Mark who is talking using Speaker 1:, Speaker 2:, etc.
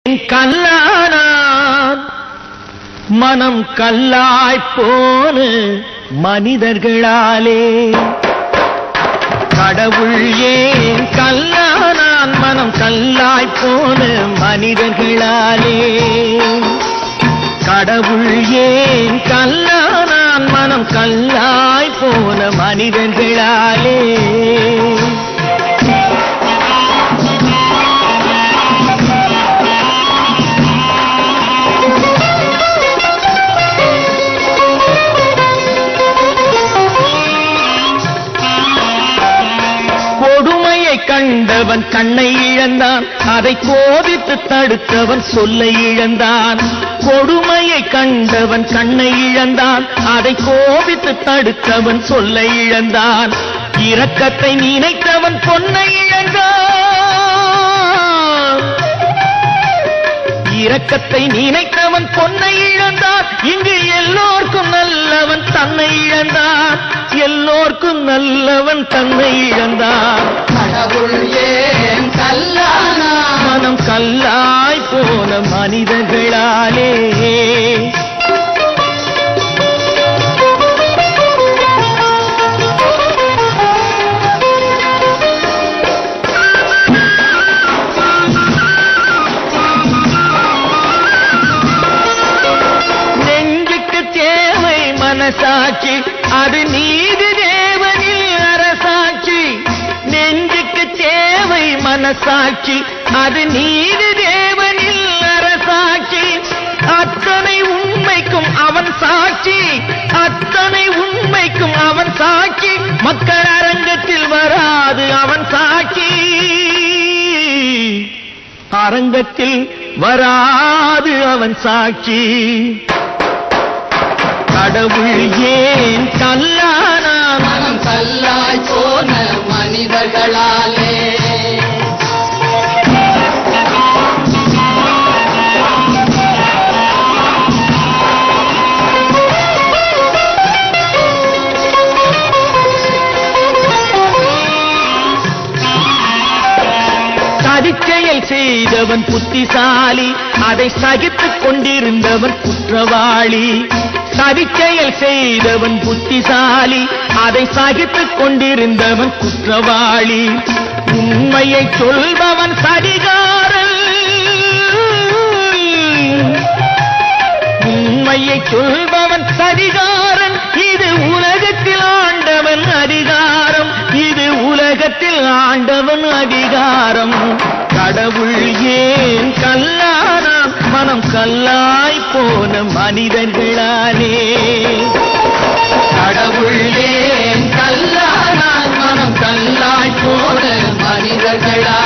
Speaker 1: கல்லானான் மனம் கல்லாய்ப்போன மனிதர்களாலே கடவுள் ஏன் கல்லானான் மனம் கல்லாய்ப்போன மனிதர்களாலே கடவுள் ஏன் கல்லானான் மனம் கல்லாய்ப்போன மனிதர்களாலே கண்டவன் கண்ணை இழந்தான் அதை கோபித்து தடுத்தவன் சொல்லை இழந்தான் கொடுமையை கண்டவன் கண்ணை இழந்தான் அதை கோபித்து தடுத்தவன் சொல்லை இழந்தான் இரக்கத்தை நினைத்தவன் பொன்னை இழந்தான் இரக்கத்தை நினைத்தவன் பொன்னை இழந்தான் இங்கு எல்லோர்க்கும் நல்லவன் தன்னை இழந்தான் எல்லோர்க்கும் நல்லவன் தன்னை இழந்தான்
Speaker 2: கடவுள் ஏன் கல்லானா
Speaker 1: மனம் கல்லாய் போன மனிதர்களாலே நெஞ்சுக்கு தேவை மனசாட்சி அது நீதி தேவனில் அரசாட்சி நெஞ்சுக்கு தேவை மனசாட்சி அது நீதி தேவனில் அரசாட்சி அத்தனை உண்மைக்கும் அவன் சாட்சி அத்தனை உண்மைக்கும் அவன் சாட்சி மக்கள் அரங்கத்தில் வராது அவன் சாட்சி அரங்கத்தில் வராது அவன் சாட்சி கடவுள் ஏன் கல்லானா
Speaker 2: மனம் கல்லாய் போன மனிதர்களாலே
Speaker 1: சதிச்செயல் செய்தவன் புத்திசாலி அதை சகித்துக் கொண்டிருந்தவன் குற்றவாளி சதிச்செயல் செய்தவன் புத்திசாலி அதை சகித்துக் கொண்டிருந்தவன் குற்றவாளி உண்மையை சொல்பவன் சதிகாரன் உண்மையை சொல்பவன் சதிகாரன் இது உலகத்தில் ஆண்டவன் அதிகாரம் இது உலகத்தில் ஆண்டவன் அதிகாரம் கடவுள் ஏன் கல்லானா மனம் கல்லாய் போன மனிதர்களாலே
Speaker 2: கடவுள் ஏன் கல்லானா மனம் கல்லாய் போன மனிதர்களாலே